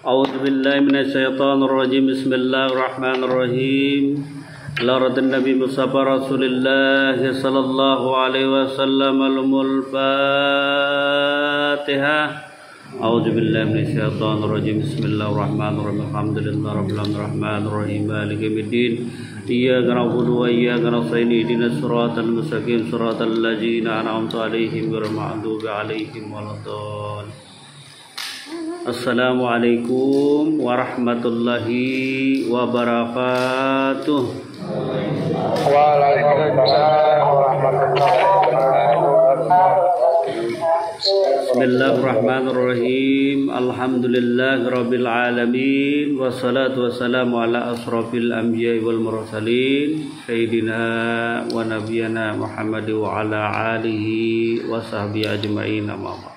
أعوذ بالله من الشيطان الرجيم بسم الله الرحمن الرحيم لرد النبي مصطفى رسول الله صلى الله عليه وسلم الفاتحة أعوذ بالله من الشيطان الرجيم بسم الله الرحمن الرحيم الحمد لله رب العالمين الرحمن الرحيم مالك يوم الدين إياك نعبد وإياك نستعين اهدنا الصراط المستقيم صراط الذين أنعمت عليهم غير المغضوب عليهم ولا الضالين. Assalamualaikum warahmatullahi wabarakatuh. Waalaikumsalam warahmatullahi wabarakatuh. Bismillahirrahmanirrahim. Alhamdulillahirabbil alamin wassalatu wassalamu ala asrofil anbiya'i wal mursalin sayyidina wa nabiyyina Muhammad wa ala alihi wa sahbihi ajma'in. Amma.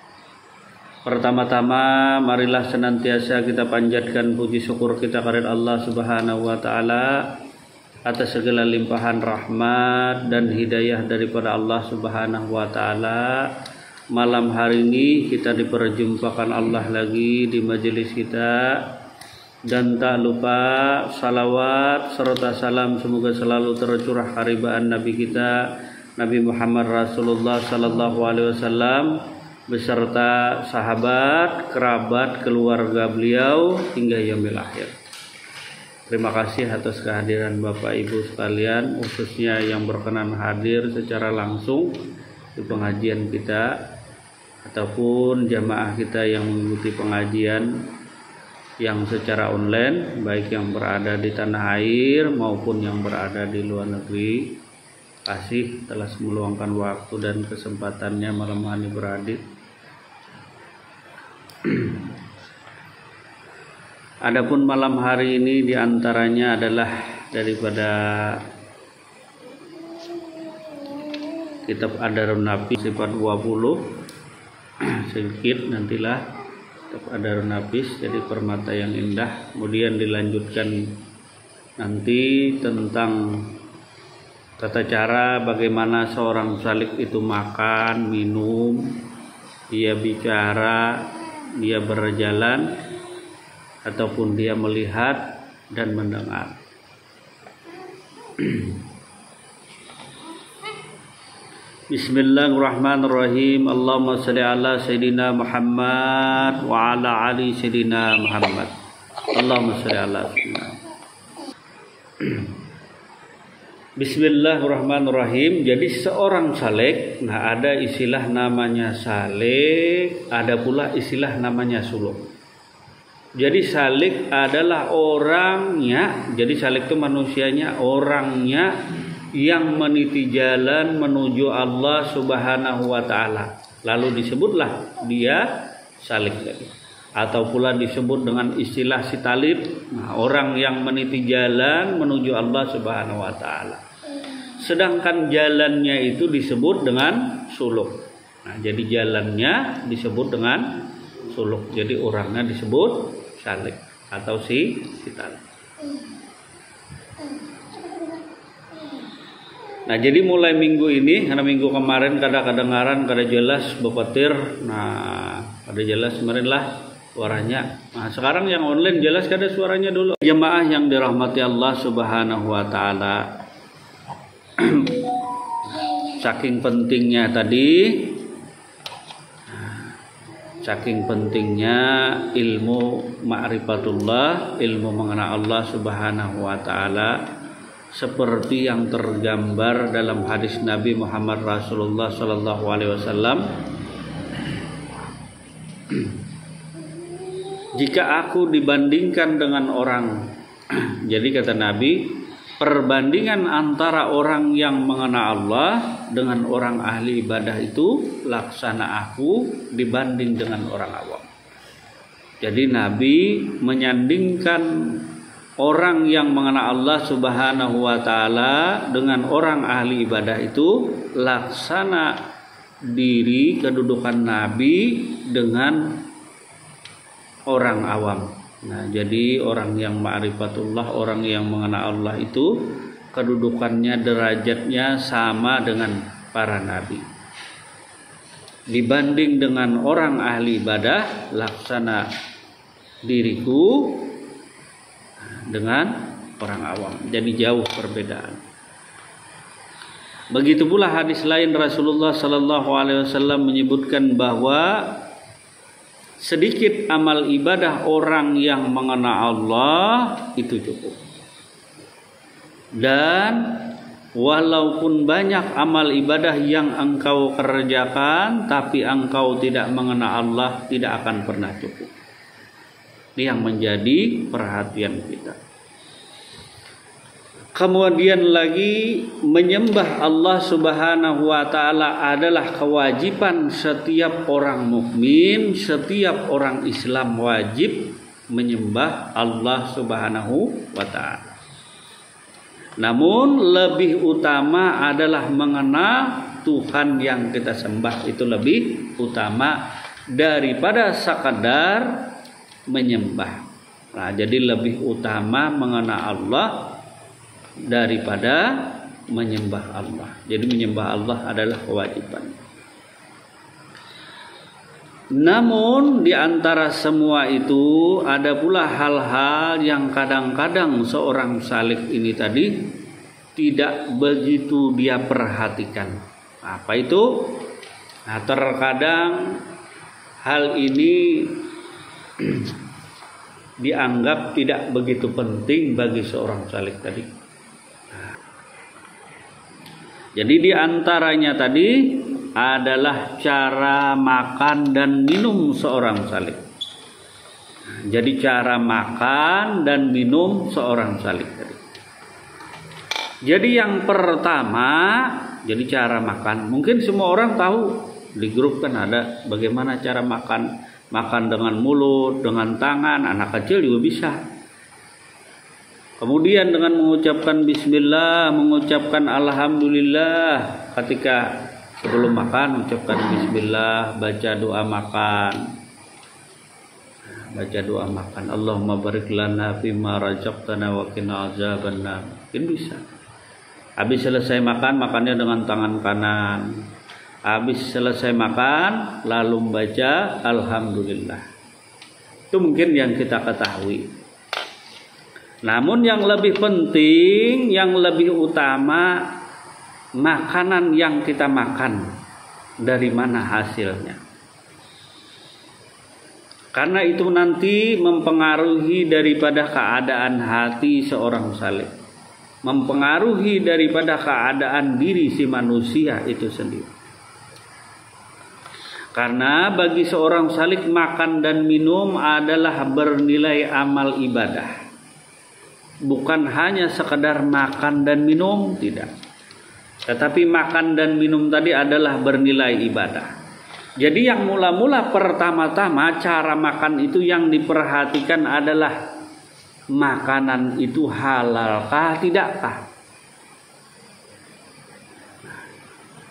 Pertama-tama marilah senantiasa kita panjatkan puji syukur kita kepada Allah Subhanahu wa taala atas segala limpahan rahmat dan hidayah daripada Allah Subhanahu wa taala. Malam hari ini kita diperjumpakan Allah lagi di majelis kita, dan tak lupa salawat serta salam semoga selalu tercurah karibaan Nabi kita Nabi Muhammad Rasulullah sallallahu alaihi wasallam beserta sahabat, kerabat, keluarga beliau hingga yaumil akhir. Terima kasih atas kehadiran Bapak Ibu sekalian, khususnya yang berkenan hadir secara langsung di pengajian kita ataupun jamaah kita yang mengikuti pengajian yang secara online, baik yang berada di tanah air maupun yang berada di luar negeri. Kasih telah meluangkan waktu dan kesempatannya malam hari berhadir. Adapun malam hari ini diantaranya adalah daripada kitab Adarun Nafis sifat 20 sedikit nantilah kitab Adarun Nafis jadi permata yang indah, kemudian dilanjutkan nanti tentang tata cara bagaimana seorang salik itu makan, minum, dia bicara, dia berjalan ataupun dia melihat dan mendengar. Bismillahirrahmanirrahim. Allahumma shalli ala sayyidina Muhammad wa ala ali sayyidina Muhammad. Allahumma shalli ala sayyidina. Bismillahirrahmanirrahim. Jadi seorang saleh, nah ada istilah namanya saleh, ada pula istilah namanya suluk. Jadi saleh adalah orangnya, jadi saleh itu manusianya, orangnya yang meniti jalan menuju Allah Subhanahu wa taala. Lalu disebutlah dia saleh tadi. Atau pula disebut dengan istilah si talib, nah, orang yang meniti jalan menuju Allah Subhanahu wa taala. Sedangkan jalannya itu disebut dengan suluk. Nah, jadi jalannya disebut dengan suluk. Jadi orangnya disebut salik atau si talib. Nah, jadi mulai minggu ini, karena minggu kemarin kadang-kadengaran kada jelas bepetir. Nah, kada jelas kemarin lah suaranya. Nah, sekarang yang online jelas kada suaranya dulu. Jemaah yang dirahmati Allah Subhanahu wa taala. Saking pentingnya ilmu ma'rifatullah, ilmu mengenal Allah Subhanahu wa taala, seperti yang tergambar dalam hadis Nabi Muhammad Rasulullah sallallahu alaihi wasallam. Jika aku dibandingkan dengan orang, jadi kata Nabi, perbandingan antara orang yang mengenal Allah dengan orang ahli ibadah itu laksana aku dibanding dengan orang awam. Jadi Nabi menyandingkan orang yang mengenal Allah Subhanahu wa taala dengan orang ahli ibadah itu laksana diri kedudukan Nabi dengan orang awam. Nah, jadi orang yang ma'rifatullah, orang yang mengenal Allah itu kedudukannya, derajatnya sama dengan para nabi. Dibanding dengan orang ahli ibadah, laksana diriku dengan orang awam. Jadi jauh perbedaan. Begitu pula hadis lain Rasulullah sallallahu alaihi wasallam menyebutkan bahwa sedikit amal ibadah orang yang mengenal Allah itu cukup. Dan walaupun banyak amal ibadah yang engkau kerjakan, tapi engkau tidak mengenal Allah, tidak akan pernah cukup. Ini yang menjadi perhatian kita. Kemudian lagi, menyembah Allah Subhanahu wa taala adalah kewajiban setiap orang mukmin, setiap orang Islam wajib menyembah Allah Subhanahu wa taala. Namun lebih utama adalah mengenal Tuhan yang kita sembah, itu lebih utama daripada sekadar menyembah. Nah, jadi lebih utama mengenal Allah daripada menyembah Allah. Jadi menyembah Allah adalah kewajiban. Namun di antara semua itu ada pula hal-hal yang kadang-kadang seorang salik ini tadi tidak begitu dia perhatikan. Apa itu? Nah, terkadang hal ini dianggap tidak begitu penting bagi seorang salik tadi. Jadi di antaranya tadi adalah cara makan dan minum seorang salik. Jadi cara makan dan minum seorang salik tadi. Jadi yang pertama, jadi cara makan. Mungkin semua orang tahu, di grup kan ada bagaimana cara makan. Makan dengan mulut, dengan tangan, anak kecil juga bisa. Kemudian dengan mengucapkan bismillah, mengucapkan alhamdulillah ketika sebelum makan, ucapkan bismillah, baca doa makan. Baca doa makan. Allahumma barik lana fima razaqtana wa qina azabannar. Mungkin bisa. Habis selesai makan, makannya dengan tangan kanan. Habis selesai makan, lalu membaca alhamdulillah. Itu mungkin yang kita ketahui. Namun yang lebih penting, yang lebih utama, makanan yang kita makan, dari mana hasilnya. Karena itu nanti mempengaruhi daripada keadaan hati seorang salik. Mempengaruhi daripada keadaan diri si manusia itu sendiri. Karena bagi seorang salik, makan dan minum adalah bernilai amal ibadah. Bukan hanya sekedar makan dan minum, tidak. Tetapi makan dan minum tadi adalah bernilai ibadah. Jadi yang mula-mula pertama-tama cara makan itu yang diperhatikan adalah makanan itu halalkah tidakkah.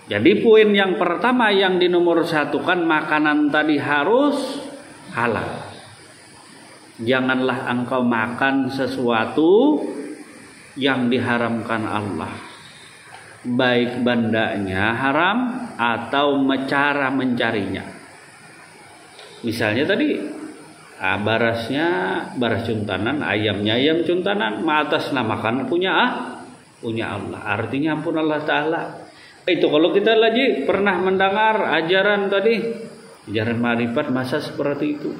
Jadi poin yang pertama yang dinomorsatukan, makanan tadi harus halal. Janganlah engkau makan sesuatu yang diharamkan Allah, baik bandanya haram atau cara mencarinya. Misalnya tadi barasnya baras cuntanan, ayamnya ayam cuntanan, mengatasnamakan punya Allah. Artinya ampun Allah Ta'ala. Itu kalau kita lagi pernah mendengar ajaran tadi, ajaran ma'rifat, masa seperti itu.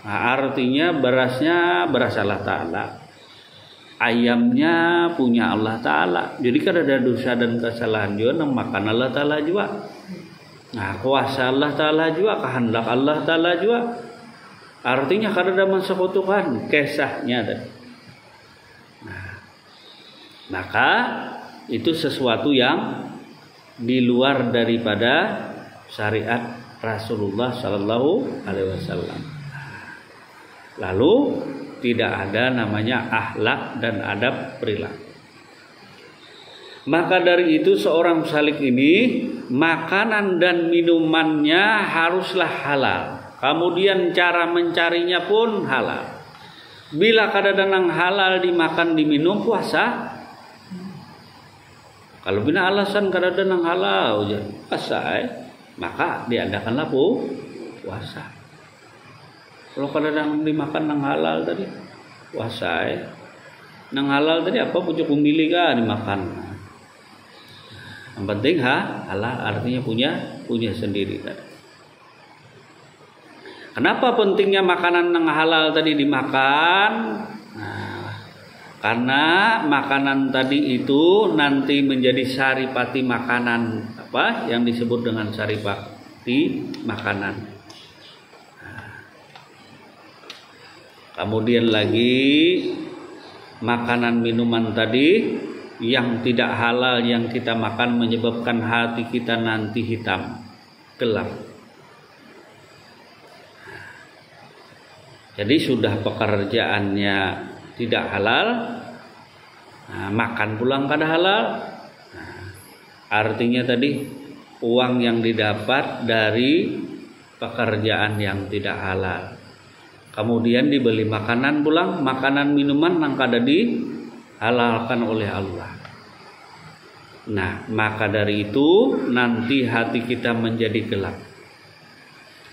Nah, artinya berasnya beras Allah Ta'ala, ayamnya punya Allah Ta'ala. Jadi kan ada dosa dan kesalahan juga, makan Allah Ta'ala juga. Nah, kuasa Allah Ta'ala juga, kehendak Allah Ta'ala juga. Artinya kan ada mensekutukan kisahnya. Nah, maka itu sesuatu yang di luar daripada syariat Rasulullah Sallallahu Alaihi Wasallam. Lalu tidak ada namanya akhlak dan adab perilaku. Maka dari itu seorang salik ini makanan dan minumannya haruslah halal. Kemudian cara mencarinya pun halal. Bila kadang-kadang halal dimakan diminum, puasa. Kalau bina alasan kadang-kadang halal puasa, maka diadakanlah puasa. Kalau kadang dimakan nang halal tadi, puasa ya. Nang halal tadi apa pucuk memilih kan dimakan. Yang penting halal artinya punya sendiri tadi. Kenapa pentingnya makanan nang halal tadi dimakan? Nah, karena makanan tadi itu nanti menjadi saripati makanan apa yang disebut dengan saripati makanan. Nah, kemudian lagi makanan minuman tadi yang tidak halal yang kita makan menyebabkan hati kita nanti hitam, gelap. Jadi sudah pekerjaannya tidak halal, nah, makan pulang kada halal, nah, artinya tadi uang yang didapat dari pekerjaan yang tidak halal. Kemudian dibeli makanan pulang, makanan minuman yang kada dihalalkan oleh Allah. Nah, maka dari itu nanti hati kita menjadi gelap.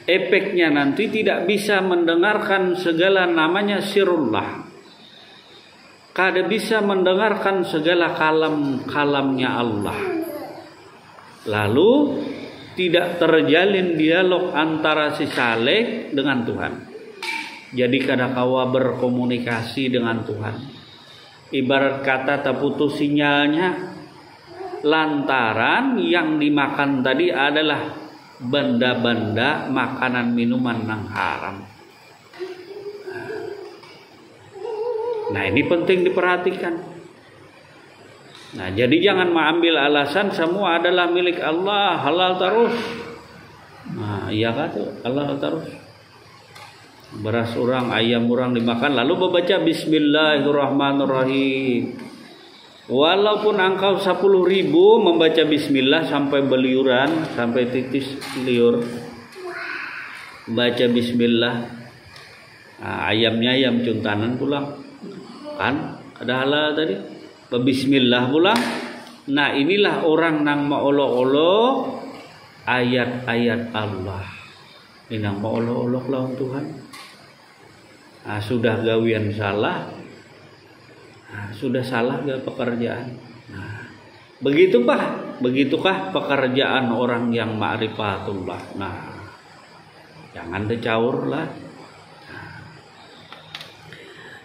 Efeknya nanti tidak bisa mendengarkan segala namanya sirullah. Kada bisa mendengarkan segala kalamnya Allah. Lalu tidak terjalin dialog antara si saleh dengan Tuhan. Jadi kada kawa berkomunikasi dengan Tuhan. Ibarat kata terputus sinyalnya lantaran yang dimakan tadi adalah benda-benda makanan minuman yang haram. Nah, ini penting diperhatikan. Nah, jadi jangan mengambil alasan semua adalah milik Allah, halal terus. Nah, iya kan tuh, halal terus. Beras orang, ayam orang dimakan lalu membaca Bismillahirrahmanirrahim. Walaupun engkau 10.000 membaca bismillah sampai beliuran, sampai titis liur, baca bismillah, nah, ayamnya ayam cuntanan pulang, kan ada halal tadi, bismillah pulang. Nah, inilah orang nang maolo-olo ayat-ayat Allah, ini nang maolo-olok lawan Tuhan. Nah, sudah gawian salah. Nah, sudah salah gak pekerjaan. Nah, begitukah pekerjaan orang yang ma'rifatullah. Nah, jangan dicaur lah.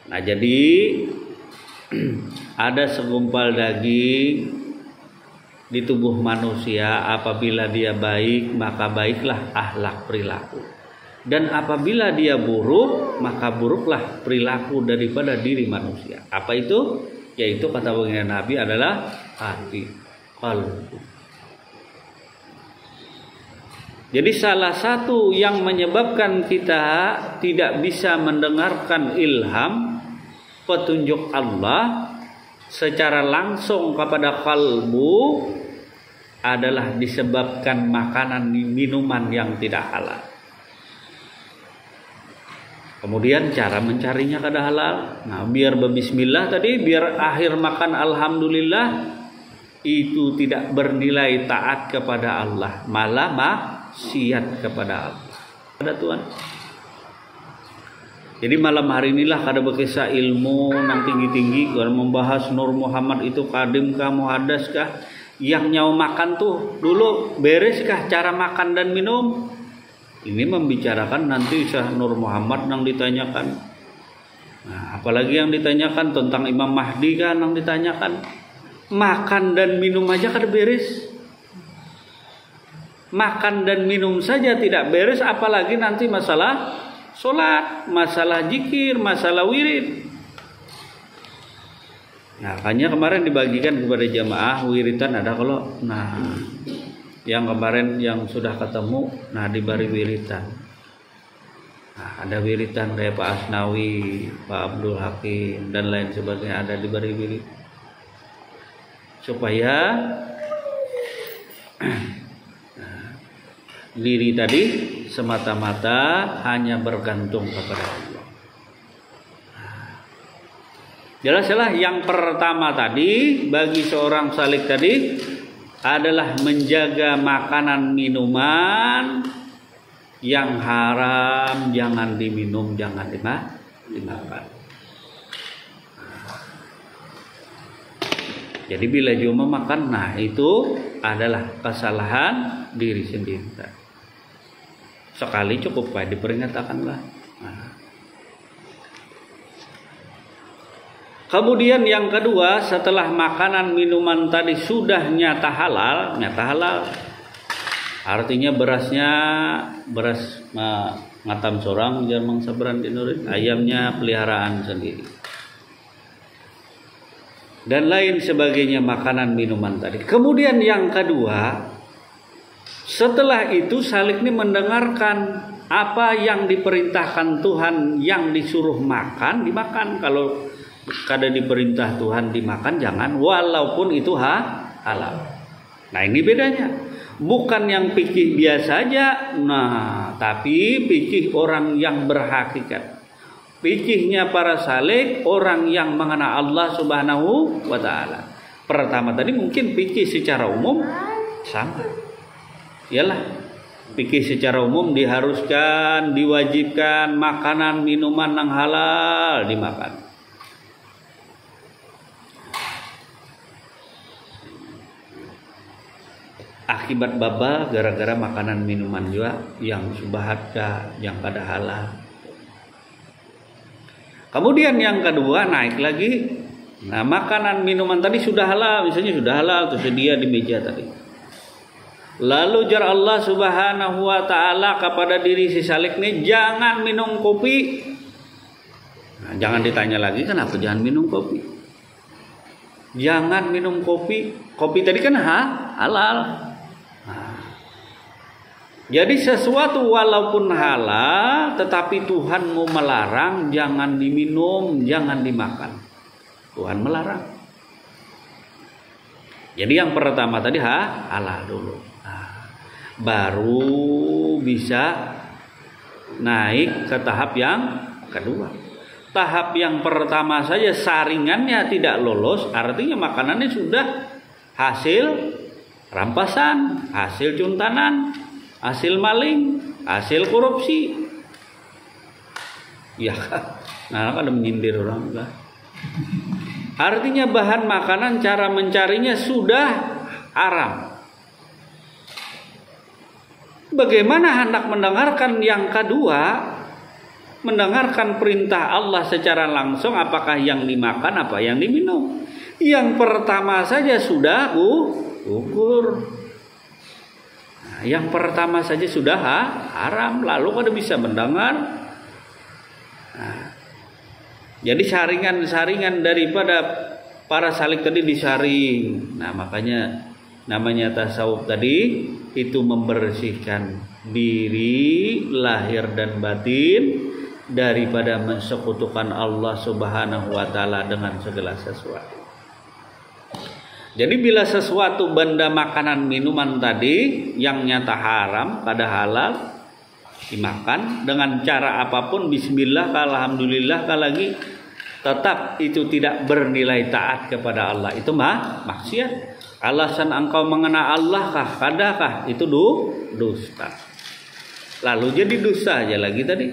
Nah, jadi ada segumpal daging di tubuh manusia, apabila dia baik maka baiklah akhlak perilaku. Dan apabila dia buruk, maka buruklah perilaku daripada diri manusia. Apa itu? Yaitu kata baginda Nabi adalah hati, qalbu. Jadi salah satu yang menyebabkan kita tidak bisa mendengarkan ilham, petunjuk Allah secara langsung kepada kalbu adalah disebabkan makanan minuman yang tidak halal. Kemudian cara mencarinya kada halal. Nah, biar berbismillah tadi, biar akhir makan alhamdulillah, itu tidak bernilai taat kepada Allah, malah maksiat kepada Allah. Ada Tuhan. Jadi malam hari inilah kada berkisah ilmu nang tinggi-tinggi, kada membahas Nur Muhammad itu kadim kah muhadas kah, yang nyawa makan tuh dulu beres kah cara makan dan minum. Ini membicarakan nanti Syekh Nur Muhammad yang ditanyakan. Nah, apalagi yang ditanyakan tentang Imam Mahdi kan yang ditanyakan. Makan dan minum aja kada beres. Makan dan minum saja tidak beres, apalagi nanti masalah sholat, masalah zikir, masalah wirid. Nah, makanya kemarin dibagikan kepada jamaah wiritan ada kalau yang kemarin yang sudah ketemu, nah diberi wiritan. Nah, ada wiritan kayak Pak Asnawi, Pak Abdul Hakim dan lain sebagainya, ada diberi wirid supaya diri tadi semata-mata hanya bergantung kepada Allah. Jelaslah yang pertama tadi bagi seorang salik tadi adalah menjaga makanan minuman Yang haram jangan diminum, jangan dimakan. Jadi bila cuma makan, nah itu adalah kesalahan diri sendiri. Sekali cukup, Pak, diperingatkanlah. Nah. Kemudian yang kedua, setelah makanan minuman tadi sudah nyata halal, artinya beras ngatam sorang jarang sabaran dinurin, ayamnya peliharaan sendiri dan lain sebagainya, makanan minuman tadi. Kemudian yang kedua, setelah itu salik ini mendengarkan apa yang diperintahkan Tuhan, yang disuruh makan dimakan. Kalau kada diperintah Tuhan dimakan jangan, walaupun itu halal. Nah ini bedanya, bukan yang pikir biasa aja, nah tapi pikir orang yang berhakikat. Pikirnya para salik orang yang mengenal Allah Subhanahu wa ta'ala. Pertama tadi mungkin pikir secara umum sama. Yalah, pikir secara umum diharuskan, diwajibkan makanan minuman yang halal dimakan. Akibat baba gara-gara makanan minuman juga yang subhat yang kada halal. Kemudian yang kedua naik lagi. Nah, makanan minuman tadi sudah halal, misalnya sudah halal tersedia di meja tadi. Lalu jar Allah Subhanahu wa ta'ala kepada diri si salik ini, jangan minum kopi. Nah, jangan ditanya lagi kenapa jangan minum kopi. Jangan minum kopi. Kopi tadi kan halal. Jadi sesuatu walaupun halal tetapi Tuhan mau melarang, jangan diminum, jangan dimakan. Tuhan melarang. Jadi yang pertama tadi halal dulu. Nah, baru bisa naik ke tahap yang kedua. Tahap yang pertama saja saringannya tidak lolos, artinya makanannya sudah hasil rampasan, hasil cuntanan, hasil maling, hasil korupsi. Ya kan, nah kan ada menyindir orang lah. Artinya bahan makanan cara mencarinya sudah haram. Bagaimana hendak mendengarkan yang kedua, mendengarkan perintah Allah secara langsung, apakah yang dimakan apa yang diminum? Yang pertama saja sudah gugur. Yang pertama saja sudah haram, lalu kada bisa mendengar. Nah, jadi saringan-saringan daripada para salik tadi disaring. Nah, makanya namanya tasawuf tadi itu membersihkan diri lahir dan batin daripada mensekutukan Allah Subhanahu wa ta'ala dengan segala sesuatu. Jadi bila sesuatu benda makanan minuman tadi yang nyata haram pada halal dimakan dengan cara apapun, bismillah, alhamdulillah, lagi tetap itu tidak bernilai taat kepada Allah, itu maksiat. Alasan engkau mengenal Allah kah, kadakah itu dusta. Lalu jadi dusta aja lagi tadi.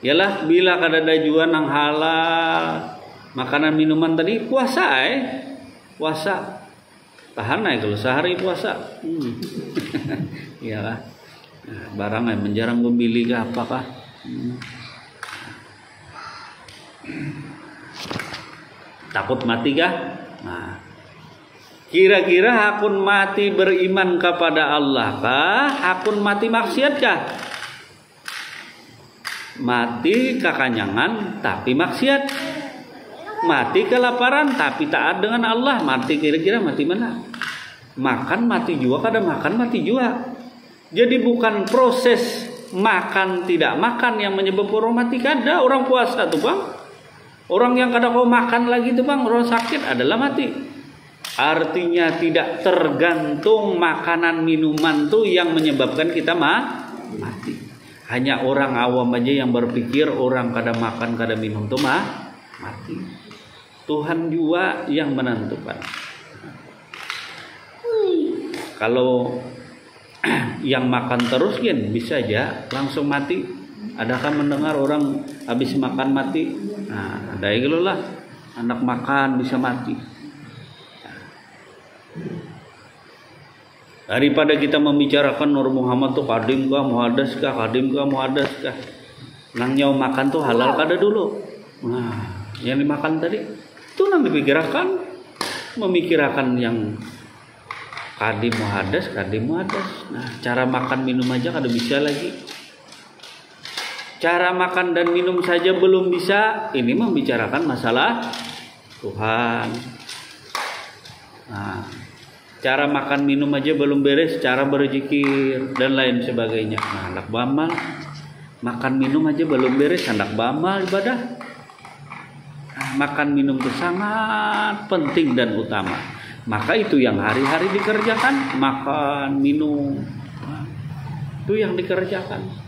Yalah bila kada ada juan yang halal makanan minuman tadi, puasa puasa tahan kalau sehari puasa. Iyalah, nah, barang menjarang membeli kah apakah? Takut mati kah? Nah, kira-kira hakun mati beriman kepada Allah kah? Hakun mati maksiat kah? Mati kekanyangan tapi maksiat. Mati kelaparan tapi taat dengan Allah, mati kira-kira mati mana? Makan mati juga, kadang makan mati juga. Jadi bukan proses makan tidak makan yang menyebabkan orang mati, kada. Orang puasa tuh bang, orang yang kada kau makan lagi tuh bang, orang sakit adalah mati. Artinya tidak tergantung makanan minuman tuh yang menyebabkan kita mati. Hanya orang awam aja yang berpikir orang kada makan kada minum tuh mati. Tuhan juga yang menentukan. Kalau yang makan terus kan bisa aja langsung mati. Adakah mendengar orang habis makan mati? Nah, ada gitu lah, anak makan bisa mati. Daripada kita membicarakan Nur Muhammad tuh kadim kah, muhadas kah, kadim kah, muhadas kah. Nang nyaw makan tuh halal kada dulu. Nah, yang dimakan tadi itu nang dipikirkan, memikirkan yang kadim muhadas. Nah, cara makan minum aja kada bisa lagi. Cara makan dan minum saja belum bisa. Ini membicarakan masalah Tuhan. Nah, cara makan minum aja belum beres, cara berzikir dan lain sebagainya. Nah, anak bamal makan minum aja belum beres, anak bamal ibadah. Nah, makan minum itu sangat penting dan utama. Maka itu yang hari-hari dikerjakan, makan minum. Nah, itu yang dikerjakan.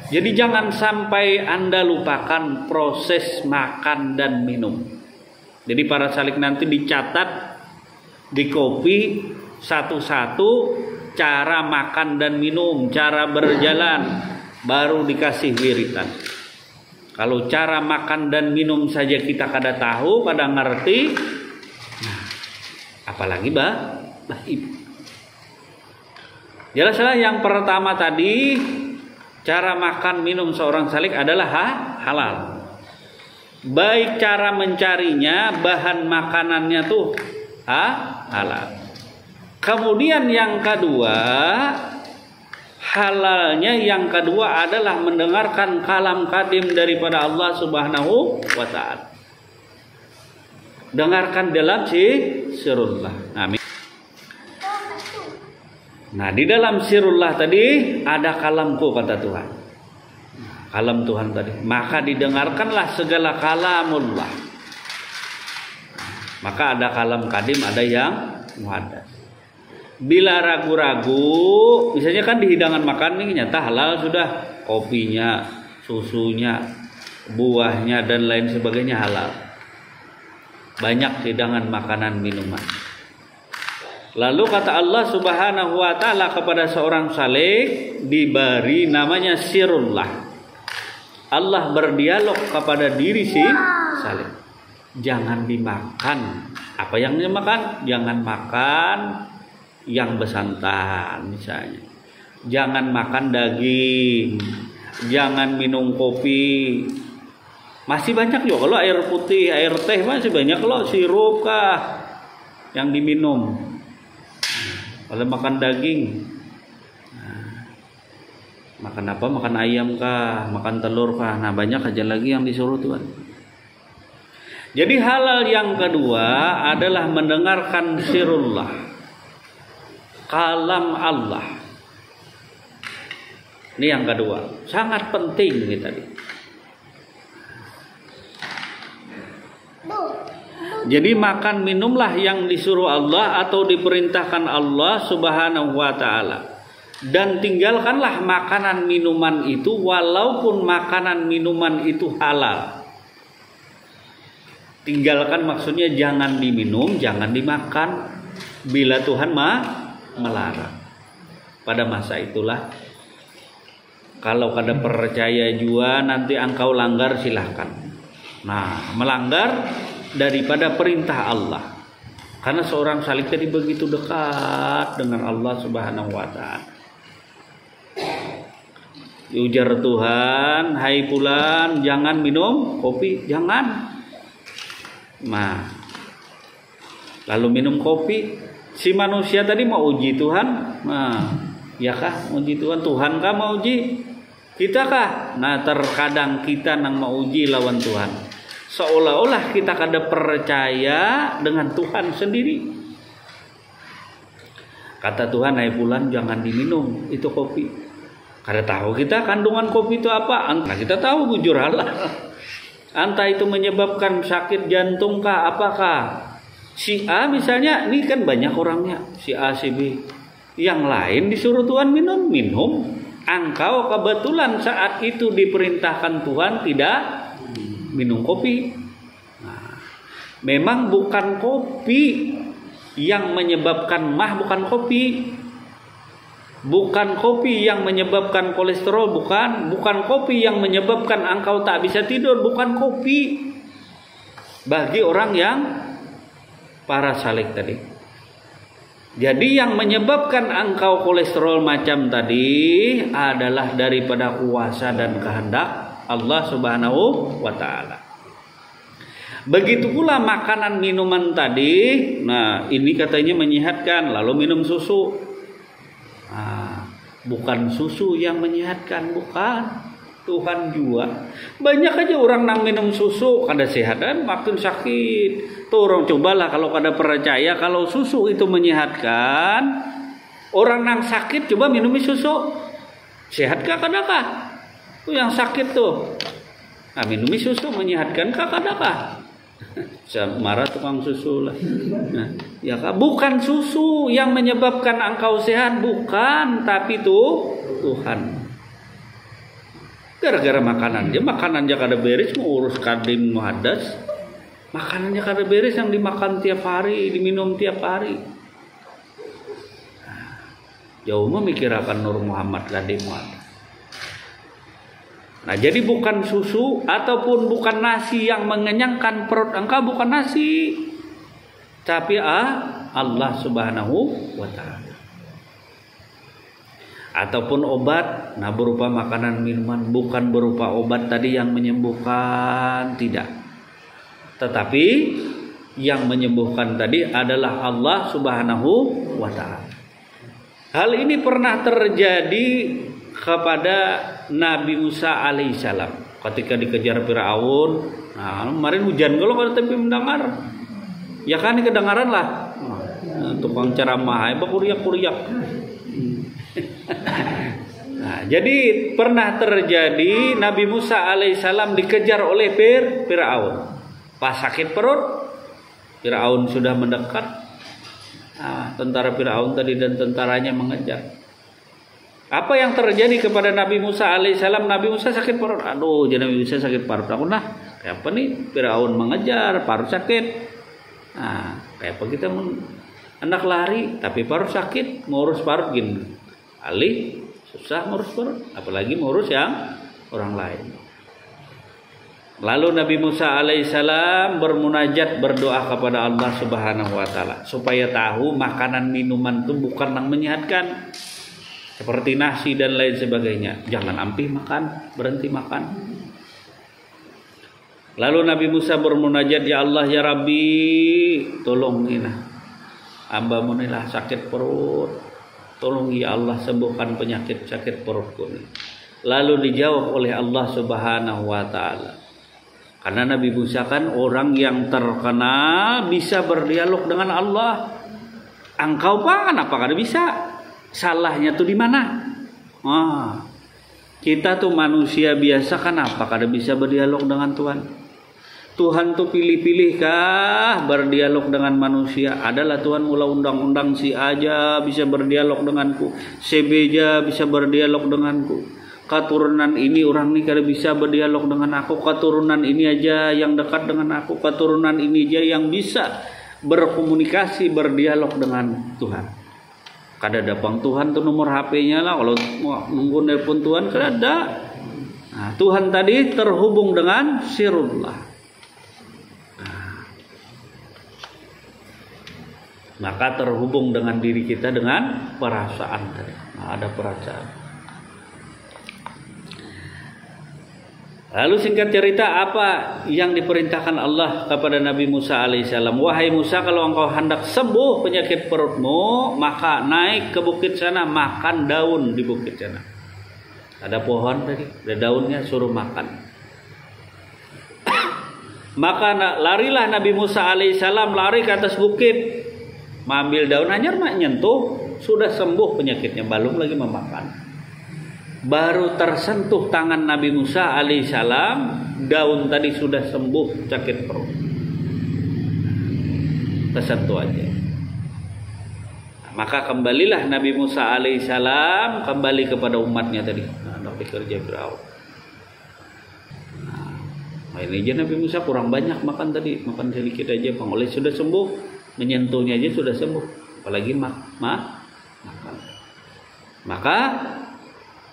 Jadi jangan sampai Anda lupakan proses makan dan minum. Jadi para salik nanti dicatat di kopi satu-satu cara makan dan minum, cara berjalan, baru dikasih wiritan. Kalau cara makan dan minum saja kita kada tahu, kada ngerti, nah, apalagi baik. Jelaslah yang pertama tadi, cara makan minum seorang salik adalah halal. Baik cara mencarinya, bahan makanannya tuh halal. Kemudian yang kedua, halalnya yang kedua adalah mendengarkan kalam kadim daripada Allah Subhanahu wa ta'ala. Dengarkan dalam sirullah. Amin. Nah, di dalam sirullah tadi ada kalamku kata Tuhan. Kalam Tuhan tadi. Maka didengarkanlah segala kalamullah. Maka ada kalam kadim, ada yang muhadas. Bila ragu-ragu, misalnya kan di hidangan makan nih nyata halal sudah, kopinya, susunya, buahnya dan lain sebagainya halal. Banyak hidangan makanan minuman. Lalu kata Allah Subhanahu wa ta'ala kepada seorang saleh, diberi namanya sirullah. Allah berdialog kepada diri si saleh. Jangan dimakan. Apa yang dimakan? Jangan makan yang besantan misalnya. Jangan makan daging. Jangan minum kopi. Masih banyak juga kalau air putih, air teh masih banyak kalau sirup kah yang diminum. Kalau makan daging, makan apa? Makan ayam kah? Makan telur kah? Nah, banyak aja lagi yang disuruh Tuhan. Jadi halal yang kedua adalah mendengarkan sirullah, kalam Allah. Ini yang kedua, sangat penting ini tadi. Jadi makan minumlah yang disuruh Allah atau diperintahkan Allah Subhanahu wa ta'ala. Dan tinggalkanlah makanan minuman itu walaupun makanan minuman itu halal. Tinggalkan maksudnya jangan diminum, jangan dimakan bila Tuhan melarang. Pada masa itulah kalau kada percaya jua nanti engkau langgar silahkan. Nah, melanggar daripada perintah Allah. Karena seorang salik tadi begitu dekat dengan Allah Subhanahu wa ta'ala. Ujar Tuhan, hai fulan, jangan minum kopi, jangan. Nah, lalu minum kopi. Si manusia tadi mau uji Tuhan. Nah, ya kah uji Tuhan? Tuhan kah mau uji? Kita kah? Nah, terkadang kita nang mau uji lawan Tuhan. Seolah-olah kita kada percaya dengan Tuhan sendiri. Kata Tuhan, hai fulan jangan diminum itu kopi. Kada tahu kita kandungan kopi itu apa. Nah, kita tahu bujur halal. Entah itu menyebabkan sakit jantung kah, apakah. Si A misalnya, ini kan banyak orangnya, si A, si B. Yang lain disuruh Tuhan minum. Engkau kebetulan saat itu diperintahkan Tuhan tidak minum kopi. Nah, memang bukan kopi yang menyebabkan bukan kopi. Bukan kopi yang menyebabkan kolesterol, bukan kopi yang menyebabkan engkau tak bisa tidur, bukan kopi. Bagi orang yang parasalik tadi. Jadi yang menyebabkan engkau kolesterol macam tadi adalah daripada kuasa dan kehendak Allah Subhanahu wa taala. Begitu pula makanan minuman tadi. Nah, ini katanya menyehatkan, lalu minum susu. Nah, bukan susu yang menyehatkan, bukan. Tuhan juga. Banyak aja orang nang minum susu kada sehat dan makin sakit. Tuh orang cobalah kalau kada percaya kalau susu itu menyehatkan, orang nang sakit coba minum susu. Sehatkah kadakah? Tuh yang sakit tuh. Nah, minum susu menyehatkan kah kadakah? Marah tukang susu lah. Nah, ya kah? Bukan susu yang menyebabkan engkau sehat, bukan, tapi tuh Tuhan. Gara-gara makanannya kada beres, mau urus kadim muhadas. Makanannya kada beres yang dimakan tiap hari, diminum tiap hari. Jauh memikirkan Nur Muhammad kadim muhadas. Nah, jadi bukan susu ataupun bukan nasi yang mengenyangkan perut engkau, bukan nasi, tapi Allah Subhanahu wa taala. Ataupun obat, nah berupa makanan minuman, bukan berupa obat tadi yang menyembuhkan, tidak. Tetapi yang menyembuhkan tadi adalah Allah Subhanahu wa taala. Hal ini pernah terjadi kepada Nabi Musa alaihissalam ketika dikejar Firaun. Nah, kemarin hujan kalau kada tapi mendengar. Ya kan kedengaran lah. Tukang ceramah, kuriak-kuriak. Nah, jadi pernah terjadi Nabi Musa alaihissalam dikejar oleh Firaun. Pas sakit perut, Firaun sudah mendekat. Nah, tentara Firaun tadi dan tentaranya mengejar. Apa yang terjadi kepada Nabi Musa alaihissalam? Nabi Musa sakit perut. Aduh, jadi Nabi Musa sakit perut. Aku nah, kayak apa nih? Firaun mengejar, perut sakit. Nah, kayak apa kita hendak lari, tapi perut sakit, ngurus perut gini. Ali susah ngurus perut, apalagi ngurus yang orang lain. Lalu Nabi Musa alaihissalam bermunajat, berdoa kepada Allah Subhanahu wa taala supaya tahu makanan minuman itu bukan yang menyehatkan seperti nasi dan lain sebagainya. Jangan ampih makan, berhenti makan. Lalu Nabi Musa bermunajat, ya Allah ya Rabbi, tolong inilah hamba-Mu inilah sakit perut. Tolong ya Allah sembuhkan penyakit sakit perutku ini. Lalu dijawab oleh Allah Subhanahu wa taala. Karena Nabi Musa kan orang yang terkenal bisa berdialog dengan Allah. Engkau pak kenapa kada bisa? Salahnya tuh di mana? Kita tuh manusia biasa kenapa kada bisa berdialog dengan Tuhan? Tuhan tuh pilih-pilih kah berdialog dengan manusia? Adalah Tuhan mula undang-undang si aja bisa berdialog denganku, si beja bisa berdialog denganku. Keturunan ini orang ini kada bisa berdialog dengan aku. Keturunan ini aja yang dekat dengan aku. Keturunan ini aja yang bisa berkomunikasi, berdialog dengan Tuhan. Kada dapang Tuhan tuh nomor HP-nya lah. Kalau nunggu nelpon Tuhan kada ada. Nah, Tuhan tadi terhubung dengan sirullah. Maka terhubung dengan diri kita dengan perasaan tadi. Nah, ada perasaan. Lalu singkat cerita apa yang diperintahkan Allah kepada Nabi Musa alaihissalam? Wahai Musa, kalau engkau hendak sembuh penyakit perutmu, maka naik ke bukit sana, makan daun di bukit sana. Ada pohon tadi, ada daunnya, suruh makan. Maka larilah Nabi Musa alaihissalam, lari ke atas bukit, mengambil daun, hanya nyentuh, sudah sembuh penyakitnya, belum lagi memakan. Baru tersentuh tangan Nabi Musa alaihissalam, daun tadi sudah sembuh sakit perut. Tersentuh aja. Maka kembalilah Nabi Musa alaihissalam kembali kepada umatnya tadi. Nah, bekerja Firaun. Nah, ini aja Nabi Musa kurang banyak makan tadi, makan sedikit aja, oleh sudah sembuh, menyentuhnya aja sudah sembuh, apalagi makan. Maka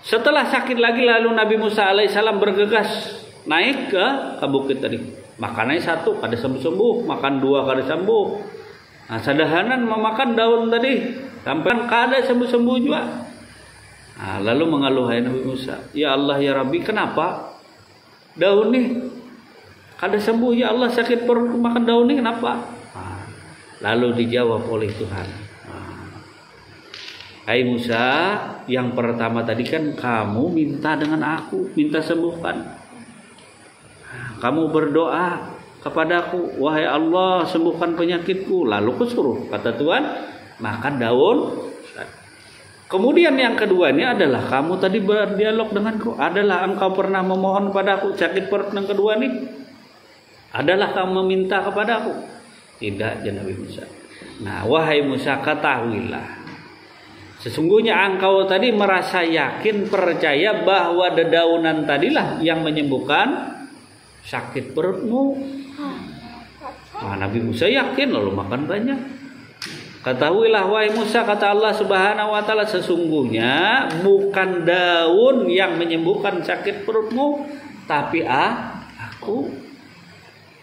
setelah sakit lagi lalu Nabi Musa alaihissalam bergegas naik ke bukit tadi. Makannya satu kada sembuh-sembuh, makan dua kada sembuh. Nah, sadahanan memakan daun tadi sampai kada sembuh-sembuh juga. Nah, lalu mengeluh Nabi Musa, "Ya Allah ya Rabbi, kenapa daun nih kada sembuh ya Allah, sakit perut makan daun nih kenapa?" Nah, lalu dijawab oleh Tuhan, "Hai Musa, yang pertama tadi kan kamu minta dengan aku, minta sembuhkan. Kamu berdoa kepadaku, wahai Allah sembuhkan penyakitku. Lalu kusuruh," kata Tuhan, "makan daun." Kemudian yang keduanya adalah kamu tadi berdialog denganku. Adalah engkau pernah memohon padaku sakit perut yang kedua nih. Adalah kamu meminta kepadaku. Tidak, ya Nabi Musa. Nah, wahai Musa, ketahuilah. Sesungguhnya engkau tadi merasa yakin, percaya bahwa dedaunan tadilah yang menyembuhkan sakit perutmu. Nah, Nabi Musa yakin lalu makan banyak. Ketahuilah wahai Musa, kata Allah Subhanahu wa taala, sesungguhnya bukan daun yang menyembuhkan sakit perutmu, tapi aku.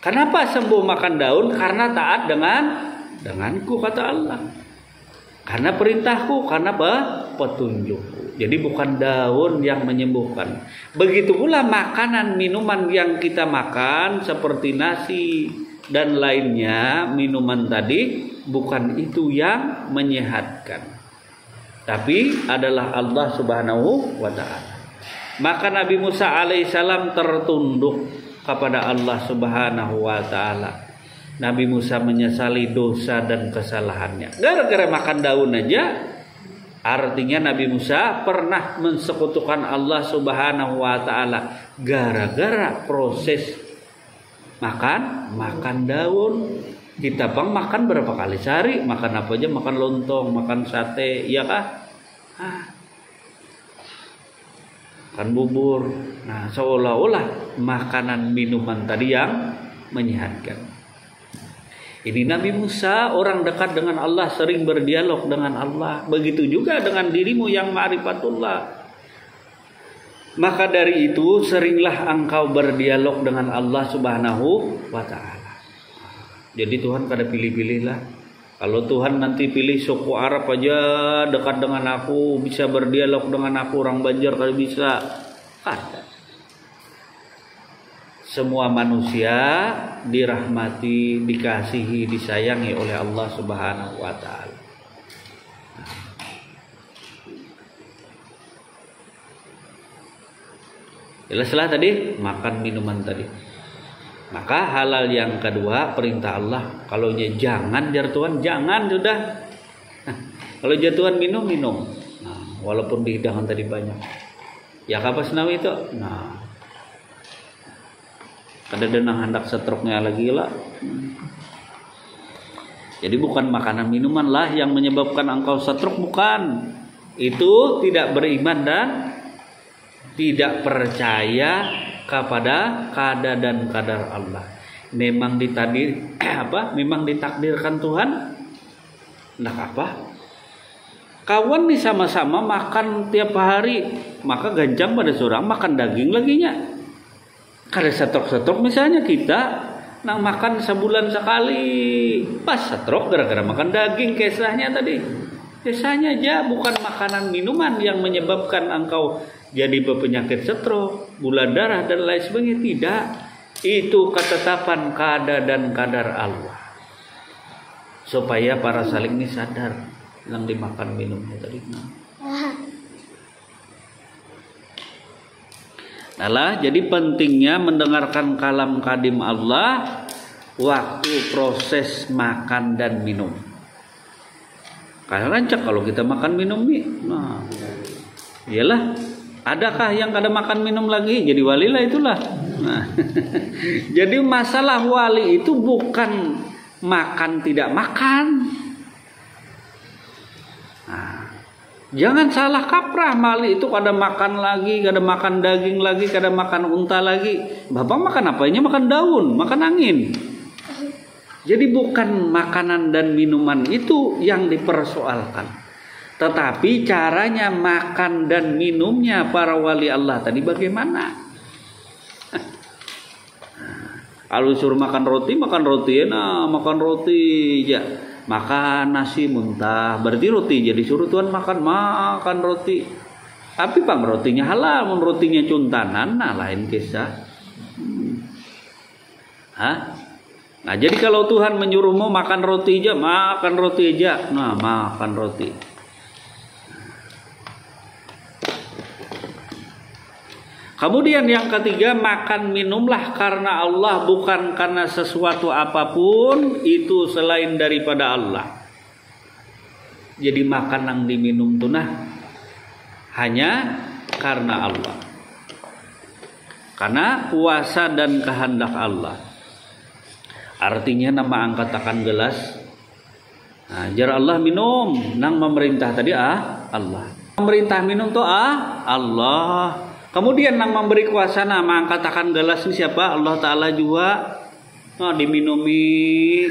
Kenapa sembuh makan daun? Karena taat denganku, kata Allah. Karena perintahku, karena petunjukku. Jadi bukan daun yang menyembuhkan. Begitu pula makanan minuman yang kita makan seperti nasi dan lainnya, minuman tadi bukan itu yang menyehatkan, tapi adalah Allah Subhanahu wa ta'ala. Maka Nabi Musa alaihissalam tertunduk kepada Allah Subhanahu wa ta'ala. Nabi Musa menyesali dosa dan kesalahannya gara-gara makan daun aja. Artinya Nabi Musa pernah mensekutukan Allah Subhanahu wa ta'ala gara-gara proses makan daun. Kita makan berapa kali sehari, makan apa aja, makan lontong, makan sate, iya kah? Makan bubur. Nah, seolah-olah makanan minuman tadi yang menyehatkan. Ini Nabi Musa, orang dekat dengan Allah, sering berdialog dengan Allah. Begitu juga dengan dirimu yang ma'rifatullah. Maka dari itu seringlah engkau berdialog dengan Allah Subhanahu wa ta'ala. Jadi Tuhan kada pilih-pilih lah. Kalau Tuhan nanti pilih suku Arab aja dekat dengan aku, bisa berdialog dengan aku, orang Banjar kada bisa. Kada. Semua manusia dirahmati, dikasihi, disayangi oleh Allah Subhanahu wa ta'ala. Jelaslah tadi makan minuman tadi. Maka halal yang kedua perintah Allah, kalau jangan jar Tuhan, jangan sudah. Kalau jar Tuhan minum. Nah, walaupun di hidangan tadi banyak. Ya kapas nawi itu. Nah, kada denang hendak setruknya lagi lah. Jadi bukan makanan minuman lah yang menyebabkan engkau setruk, bukan. Itu tidak beriman dan tidak percaya kepada qada dan qadar Allah. Memang memang ditakdirkan Tuhan. Nah, apa? Kawan nih sama-sama makan tiap hari, maka ganjang pada seorang makan daging laginya. Kada setrok-setrok misalnya kita nang makan sebulan sekali, pas setrok gara-gara makan daging, kisahnya tadi. Kisahnya aja bukan makanan minuman yang menyebabkan engkau jadi berpenyakit stroke, gula darah dan lain sebagainya. Tidak. Itu ketetapan qada dan qadar Allah. Supaya para saling ini sadar yang dimakan minumnya tadi. Nah, jadi pentingnya mendengarkan kalam kadim Allah waktu proses makan dan minum. Kayak rancak kalau kita makan minum nih. Nah, iyalah. Adakah yang kada makan minum lagi? Jadi wali lah itulah. Nah, jadi masalah wali itu bukan makan tidak makan. Nah, jangan salah kaprah, wali itu kada makan lagi, kada makan daging lagi, kada makan unta lagi. Bapak makan apa? Ini makan daun, makan angin. Jadi bukan makanan dan minuman itu yang dipersoalkan. Tetapi caranya makan dan minumnya para wali Allah tadi bagaimana? Kalau suruh makan roti enak, makan roti ya. Makan nasi muntah, berarti roti jadi suruh Tuhan makan roti. Tapi pang rotinya halal, mun rotinya cuntanan, nah lain kisah. Nah jadi kalau Tuhan menyuruhmu makan roti aja, makan roti aja. Nah makan roti. Kemudian yang ketiga, makan minumlah karena Allah, bukan karena sesuatu apapun itu selain daripada Allah. Jadi makan yang diminum tunah hanya karena Allah. Karena kuasa dan kehendak Allah. Artinya nama angkatakan gelas. Nah, jar Allah minum, nang memerintah tadi Allah. Memerintah minum tuh Allah. Kemudian nang memberi kuasa nama angkatakan gelas ini siapa? Allah Ta'ala juga. Nah, diminumi.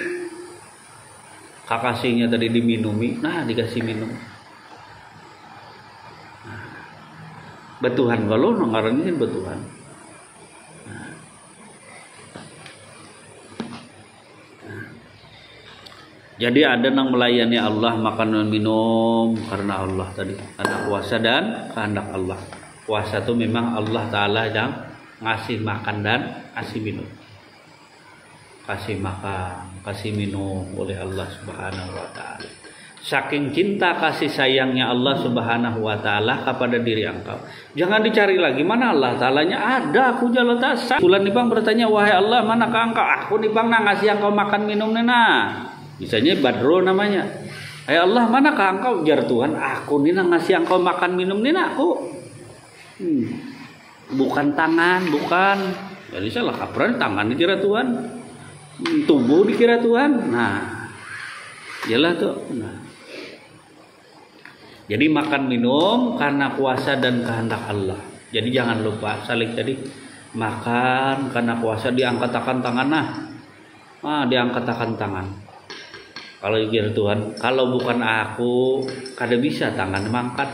Kakasihnya tadi diminumi. Nah, dikasih minum. Nah, betuhan kalau nanggaran ini betuhan. Jadi ada yang melayani Allah, makan dan minum karena Allah tadi, karena kuasa dan kehendak Allah. Kuasa itu memang Allah Ta'ala yang ngasih makan dan ngasih minum. Kasih makan, kasih minum oleh Allah Subhanahu wa Ta'ala. Saking cinta kasih sayangnya Allah Subhanahu wa Ta'ala kepada diri engkau. Jangan dicari lagi mana Allah Ta'alanya, ada aku jalan tasah. Bulan nipang bertanya, wahai Allah manakah engkau? Aku nipang nang ngasih engkau makan minum nena. Misalnya Badro namanya. Hai Allah manakah engkau? Jar Tuhan, aku nih nang ngasih engkau makan minum nena aku. Bukan tangan, bukan. Jadi salah kaprah tangan dikira Tuhan, tubuh dikira Tuhan. Nah, jelas tuh. Nah. Jadi makan minum karena kuasa dan kehendak Allah. Jadi jangan lupa saling tadi makan karena kuasa, diangkat-angkat tangan diangkat-angkat tangan. Kalau dikira Tuhan, kalau bukan aku, kada bisa tangan mangkat.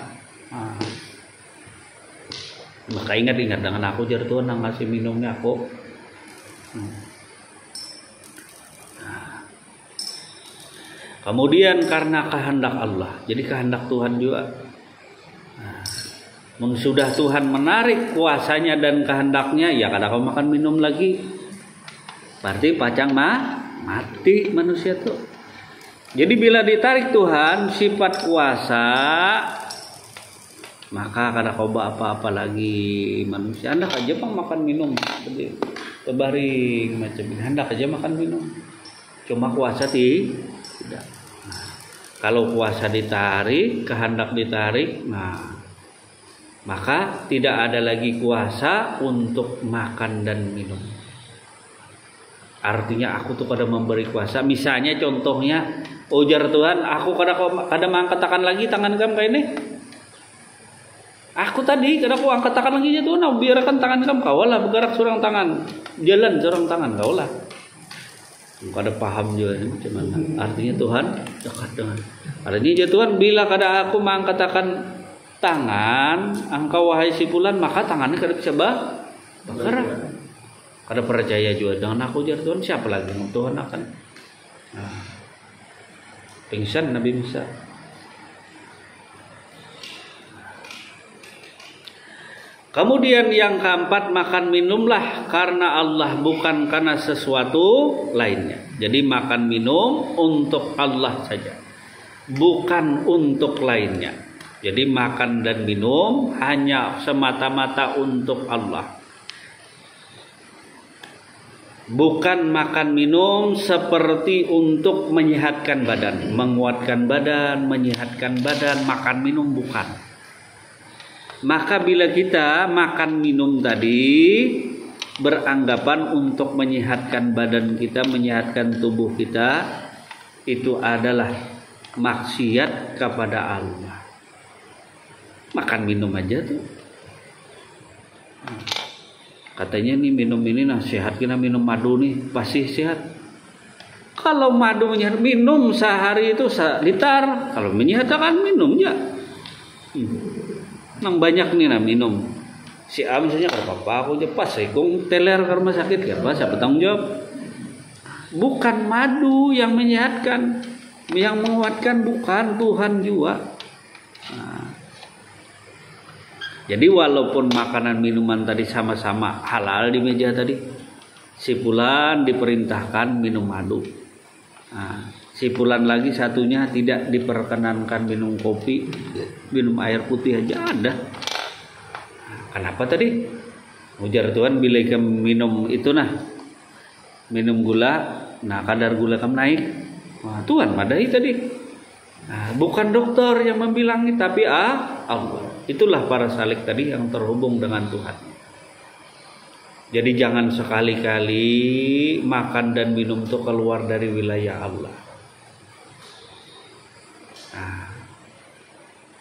Maka ingat dengan aku jar Tuhan yang ngasih minumnya aku. Kemudian karena kehendak Allah, jadi kehendak Tuhan juga. Sudah Tuhan menarik kuasanya dan kehendaknya, ya kada kau makan minum lagi. Berarti pacang mati manusia tuh. Jadi bila ditarik Tuhan sifat kuasa, maka kada kau apa-apa lagi manusia. Hendak aja pang makan minum, terbaring macam ini. Hendak aja makan minum. Cuma kuasa tidak. Nah, kalau kuasa ditarik, kehendak ditarik, nah maka tidak ada lagi kuasa untuk makan dan minum. Artinya aku tuh kada memberi kuasa. Misalnya contohnya, ujar Tuhan, aku kada mengangkatkan lagi tangan kamu kayak ini. Aku tadi kada aku angkatkan lagi ya Tuhan, biarkan tangan kamu kaulah bergerak surang tangan, jalan surang tangan kaulah. Kada paham juga ini cuman artinya Tuhan dekat dengan. Artinya ya Tuhan, bila kada aku mengangkatkan tangan engkau wahai si fulan, maka tangannya kada bisa bergerak. Kada percaya juga dengan aku jar Tuhan, siapa lagi Tuhan akan pingsan Nabi Musa. Kemudian yang keempat, makan minumlah karena Allah, bukan karena sesuatu lainnya. Jadi makan minum untuk Allah saja, bukan untuk lainnya. Jadi makan dan minum hanya semata-mata untuk Allah. Bukan makan minum seperti untuk menyehatkan badan, menguatkan badan, menyehatkan badan, makan minum bukan. Maka bila kita makan minum tadi beranggapan untuk menyehatkan badan kita, menyehatkan tubuh kita, itu adalah maksiat kepada Allah. Makan minum aja tuh. Katanya nih minum ini nah sehat, kita minum madu nih pasti sehat. Kalau madu menyehat, minum sehari itu liter. Kalau menyehatkan minum ya. Nang banyak nih minum. Si A misalnya kalau papa aku aja pas kong teler karena sakit ya apa siapa tanggung jawab? Bukan madu yang menyehatkan, yang menguatkan bukan Tuhan juga. Nah, jadi walaupun makanan minuman tadi sama-sama halal di meja tadi, si fulan diperintahkan minum madu. Nah, si fulan lagi satunya tidak diperkenankan minum kopi, minum air putih aja ada. Nah, kenapa tadi? Ujar Tuhan bila kamu minum itu minum gula, kadar gula kamu naik. Nah, Tuhan madahi tadi. Nah, bukan dokter yang membilangi, tapi Allah. Itulah para salik tadi yang terhubung dengan Tuhan. Jadi jangan sekali-kali makan dan minum itu keluar dari wilayah Allah. Nah,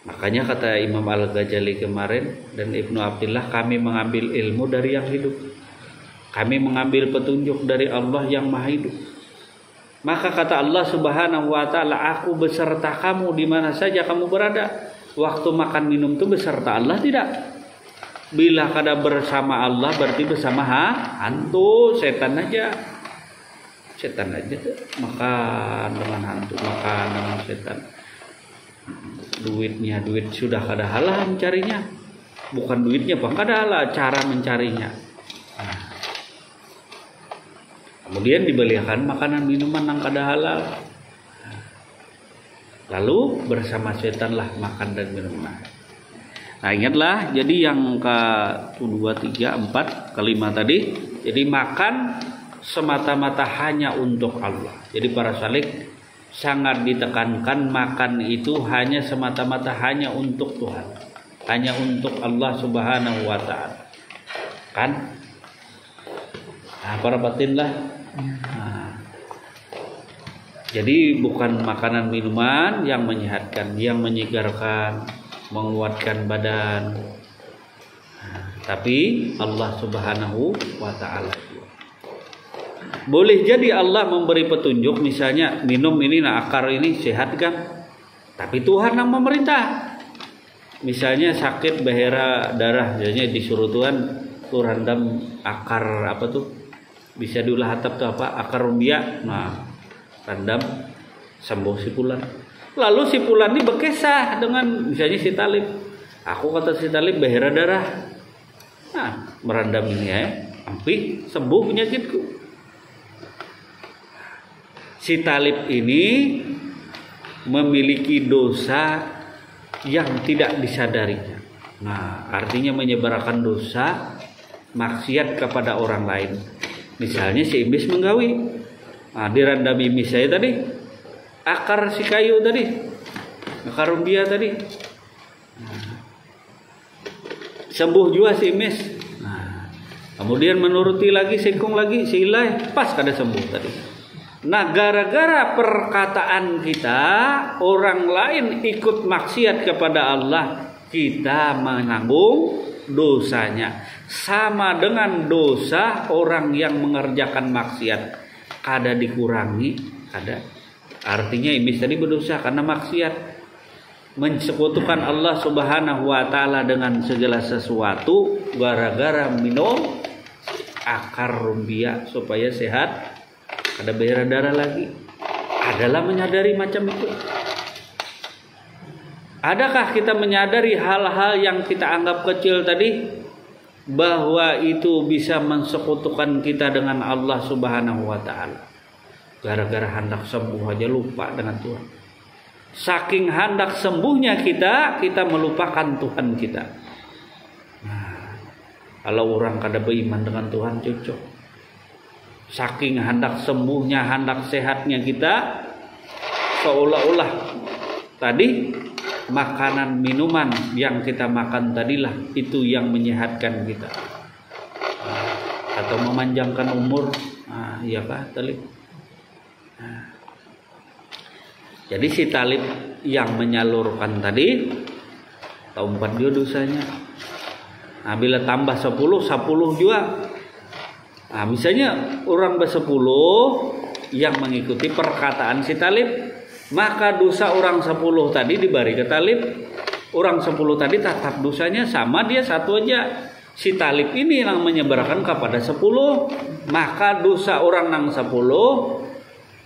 makanya kata Imam Al-Ghazali kemarin dan Ibnu Abdillah, kami mengambil ilmu dari yang hidup. Kami mengambil petunjuk dari Allah yang maha hidup. Maka kata Allah Subhanahu wa taala, aku beserta kamu di mana saja kamu berada. Waktu makan minum itu beserta Allah tidak? Bila kada bersama Allah berarti bersama hantu, setan aja. Setan aja tuh makan dengan hantu, makan dengan setan. Duit sudah kada halal mencarinya. Bukan duitnya, Bang, kada halal cara mencarinya. Nah, kemudian dibelikan makanan minuman yang kada halal. Lalu bersama setan lah makan dan minum. Nah, ingatlah, jadi yang ke-2, 3, 4, ke-5 tadi, jadi makan semata-mata hanya untuk Allah. Jadi para salik sangat ditekankan makan itu hanya semata-mata hanya untuk Tuhan, hanya untuk Allah Subhanahu wa taala. Kan? Nah, para batinlah. Nah, jadi bukan makanan minuman yang menyehatkan, yang menyegarkan, menguatkan badan. Nah, tapi Allah Subhanahu wa taala. Boleh jadi Allah memberi petunjuk, misalnya minum ini akar ini sehat kan? Tapi Tuhan yang memerintah. Misalnya sakit bahera darah, jadinya disuruh Tuhan tuh rendam akar apa tuh? Bisa diolah atap tuh apa? Akar rumbia. Nah, rendam sembuh si fulan. Lalu si fulan ini berkisah dengan misalnya si Talib. Aku kata si Talib bahera darah. Nah, merendam ini ya, ampi sembuh penyakitku. Si Talib ini memiliki dosa yang tidak disadarinya. Nah, artinya menyebarkan dosa maksiat kepada orang lain. Misalnya si iblis menggawi. Nah, direndam iblis saya tadi, akar si kayu tadi, akar rumbia tadi, sembuh juga si iblis. Nah, kemudian menuruti lagi, singkung lagi, si ilai, pas kada sembuh tadi. Nah, gara-gara perkataan kita, orang lain ikut maksiat kepada Allah, kita menanggung dosanya. Sama dengan dosa orang yang mengerjakan maksiat, kada dikurangi, kada. Artinya iblis tadi berdosa karena maksiat, mensekutukan Allah Subhanahu wa taala dengan segala sesuatu gara-gara minum akar rumbia supaya sehat. Ada bayar darah lagi. Adalah menyadari macam itu. Adakah kita menyadari hal-hal yang kita anggap kecil tadi, bahwa itu bisa mensekutukan kita dengan Allah Subhanahu wa taala? Gara-gara hendak sembuh aja lupa dengan Tuhan. Saking hendak sembuhnya kita melupakan Tuhan kita. Nah, kalau orang kada beriman dengan Tuhan cocok. Saking hendak sembuhnya, hendak sehatnya kita, seolah-olah tadi makanan minuman yang kita makan tadilah itu yang menyehatkan kita, atau memanjangkan umur. Nah, iya kah Talib? Nah, jadi si Talib yang menyalurkan tadi tahu 4 dia dosanya. Nah, bila tambah 10 juga. Nah, misalnya orang ber-10 yang mengikuti perkataan si talib, maka dosa orang 10 tadi diberi ke talib. Orang 10 tadi tetap dosanya sama, dia satu aja. Si talib ini yang menyebarkan kepada 10, maka dosa orang nang 10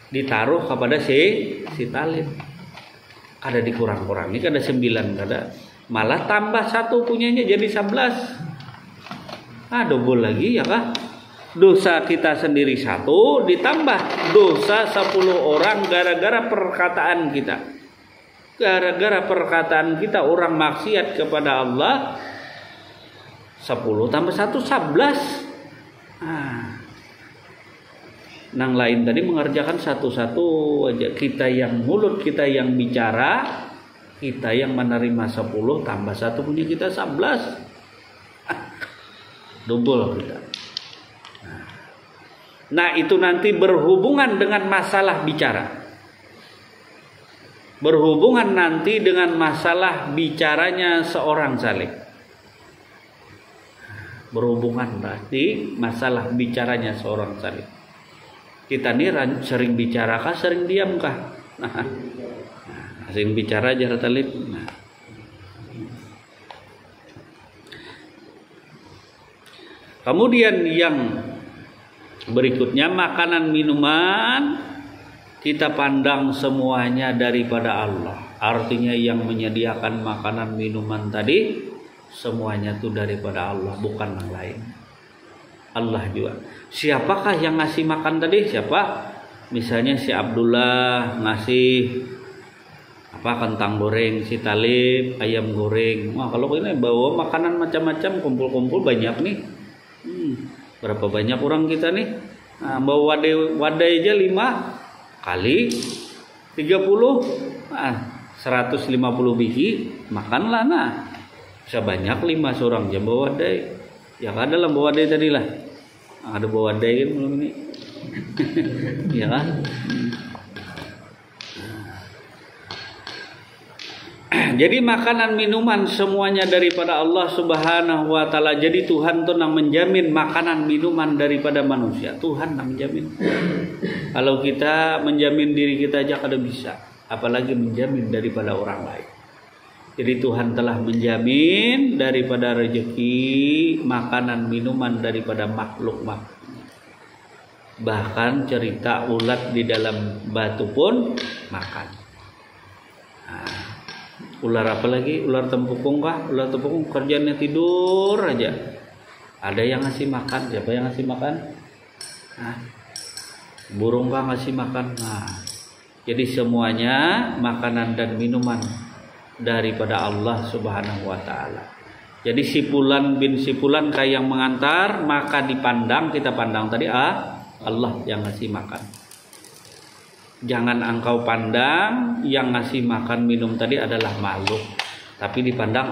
ditaruh kepada si talib. Ada dikurang-kurangi, ada 9, kada. Malah tambah 1 punyanya jadi 11. Double lagi ya kah? Dosa kita sendiri 1 ditambah dosa 10 orang gara-gara perkataan kita. Gara-gara perkataan kita orang maksiat kepada Allah, 10 tambah 1 11. Nang lain tadi mengerjakan satu-satu aja. Kita yang mulut, kita yang bicara, kita yang menerima 10 tambah 1 punya kita 11. Double kita. Nah itu nanti berhubungan dengan masalah bicara. Berhubungan nanti dengan masalah bicaranya seorang saleh. Berhubungan nanti masalah bicaranya seorang saleh. Kita nih sering bicara kah, sering diam kah? Sering bicara aja talib. Kemudian yang berikutnya, makanan minuman kita pandang semuanya daripada Allah. Artinya yang menyediakan makanan minuman tadi semuanya itu daripada Allah, bukan yang lain. Allah juga. Siapakah yang ngasih makan tadi? Siapa? Misalnya si Abdullah ngasih kentang goreng, si Talib ayam goreng. Wah, kalau ini bawa makanan macam-macam, kumpul-kumpul banyak nih. Berapa banyak orang kita nih? Bawa wadai aja 5 kali 30, 150 biji, makanlah bisa banyak 5 seorang jam bawa wadai. Ya ada lah bawa wadai tadi lah. Ada bawa wadai kan belum ini. Ya kan? Jadi makanan minuman semuanya daripada Allah Subhanahu wa taala. Jadi Tuhan tuh yang menjamin makanan minuman daripada manusia. Tuhan yang menjamin. Kalau kita menjamin diri kita aja kada bisa, apalagi menjamin daripada orang lain. Jadi Tuhan telah menjamin daripada rezeki makanan minuman daripada makhluk-makhluk. Bahkan cerita ulat di dalam batu pun makan. Ular apa lagi? Ular tempukung kah? Ular tempukung kerjanya tidur aja. Ada yang ngasih makan. Siapa yang ngasih makan? Burung kah ngasih makan? Jadi semuanya makanan dan minuman daripada Allah Subhanahu wa taala. Jadi sipulan bin sipulan kayak yang mengantar, maka dipandang, kita pandang tadi Allah yang ngasih makan. Jangan engkau pandang yang ngasih makan minum tadi adalah makhluk, tapi dipandang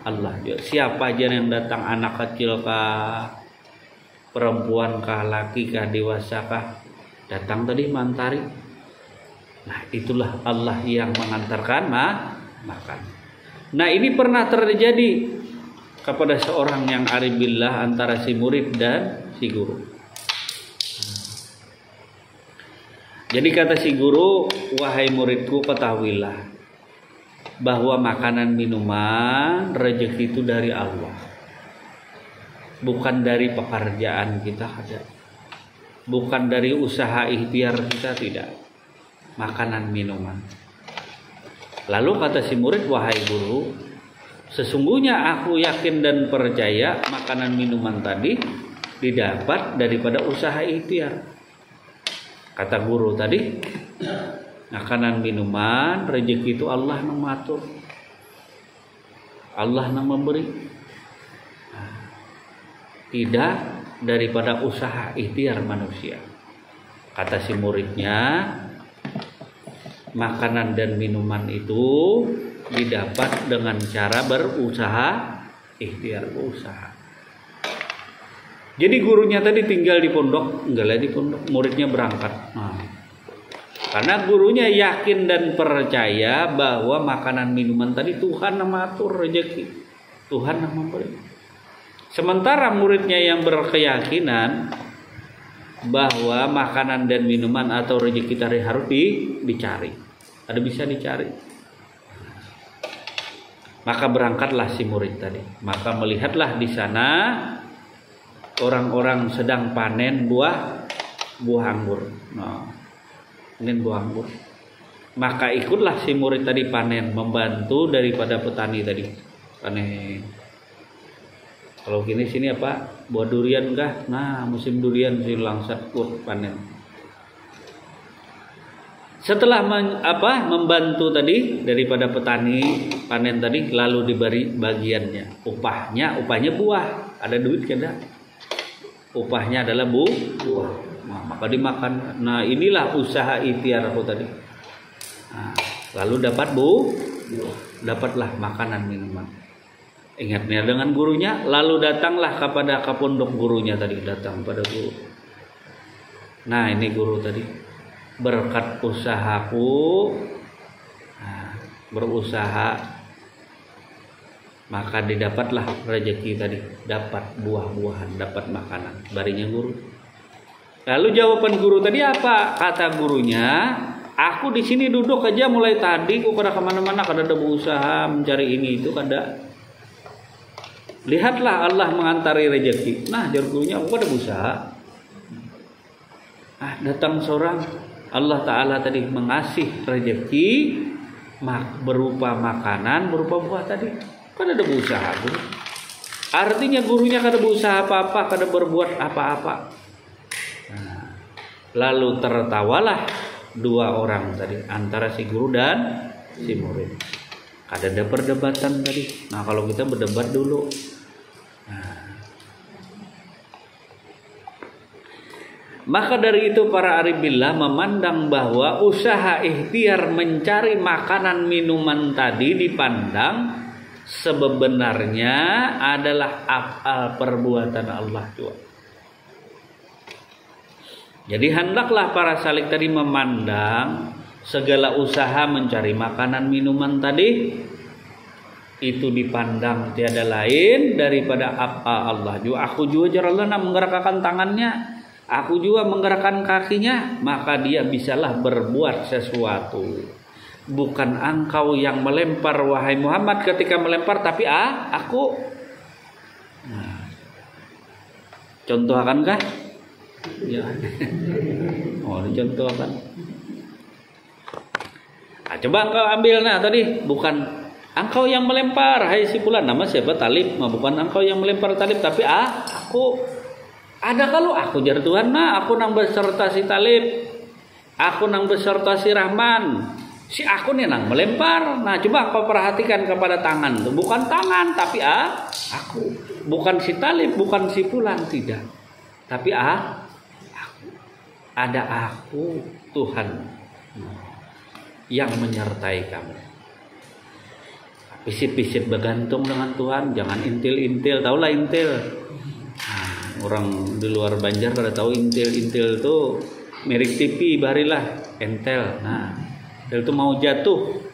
Allah. Siapa aja yang datang, anak kecil kah, perempuan kah, laki kah, dewasa kah, datang tadi mantari. Nah itulah Allah yang mengantarkan makan. Nah ini pernah terjadi kepada seorang yang arif billah antara si murid dan si guru. Jadi kata si guru, wahai muridku, ketahuilah bahwa makanan minuman rezeki itu dari Allah, bukan dari pekerjaan kita ada, bukan dari usaha ikhtiar kita, tidak. Makanan minuman. Lalu kata si murid, wahai guru, sesungguhnya aku yakin dan percaya makanan minuman tadi didapat daripada usaha ikhtiar. Kata guru tadi, makanan minuman rezeki itu Allah yang mengatur, Allah yang memberi, tidak daripada usaha ikhtiar manusia. Kata si muridnya, makanan dan minuman itu didapat dengan cara berusaha, ikhtiar berusaha. Jadi gurunya tadi tinggal di pondok, enggak di pondok, muridnya berangkat. Karena gurunya yakin dan percaya bahwa makanan minuman tadi Tuhan yang mengatur rezeki, Tuhan yang memberi. Sementara muridnya yang berkeyakinan bahwa makanan dan minuman atau rezeki tadi harus dicari. Ada bisa dicari. Maka berangkatlah si murid tadi. Maka melihatlah di sana orang-orang sedang panen buah anggur. Nah, panen buah anggur. Maka ikutlah si murid tadi panen, membantu daripada petani tadi panen. Kalau gini sini apa? Buah durian kah? Nah, musim durian sih langsat panen. Setelah membantu tadi daripada petani panen tadi, lalu diberi bagiannya, upahnya buah. Ada duit kada? Upahnya adalah buah. Nah, maka dimakan. Nah, inilah usaha ikhtiar aku tadi. Nah, lalu dapatlah makanan minuman. Ingatnya dengan gurunya, lalu datanglah kepada kapondok gurunya tadi, datang pada guru. Nah, ini guru tadi, berkat usahaku, berusaha, maka didapatlah rezeki tadi, dapat buah-buahan, dapat makanan. Barinya guru. Lalu jawaban guru tadi apa? Kata gurunya, aku di sini duduk aja mulai tadi, aku kada kemana-mana, kada ada berusaha mencari ini itu kada. Lihatlah Allah mengantari rezeki. Nah, jar gurunya, aku ada berusaha. Datang seorang, Allah Ta'ala tadi mengasih rezeki berupa makanan, berupa buah tadi. Kan ada berusaha guru. Artinya gurunya kada berusaha apa-apa, kada berbuat apa-apa. Nah, lalu tertawalah dua orang tadi, antara si guru dan si murid. Kada ada perdebatan tadi. Nah, kalau kita berdebat dulu. Maka dari itu para arifillah memandang bahwa usaha ikhtiar mencari makanan minuman tadi dipandang sebenarnya adalah af'al perbuatan Allah juga. Jadi hendaklah para salik tadi memandang segala usaha mencari makanan minuman tadi itu dipandang tiada lain daripada af'al Allah juga. Aku juga jaralana menggerakkan tangannya, aku juga menggerakkan kakinya, maka dia bisalah berbuat sesuatu. Bukan engkau yang melempar wahai Muhammad ketika melempar, tapi aku. Nah, contoh akankah? Ya. Oh, dicontohkan. Coba engkau ambil tadi, bukan engkau yang melempar, hai si fulan, nama siapa Talib, bukan engkau yang melempar Talib, tapi aku. Ada kalau aku jar Tuhan, aku nang beserta si Talib, aku nang beserta si Rahman, si aku nih nang melempar. Nah, coba kau perhatikan kepada tangan tuh, bukan tangan tapi aku, bukan si Talib, bukan si fulan, tidak, tapi aku. Ada aku Tuhan yang menyertai kamu. Pisit-pisit bergantung dengan Tuhan, jangan intil-intil, taulah intil. Orang di luar Banjar pada tahu intil tuh merek TV barilah entel. Nah, entel itu mau jatuh,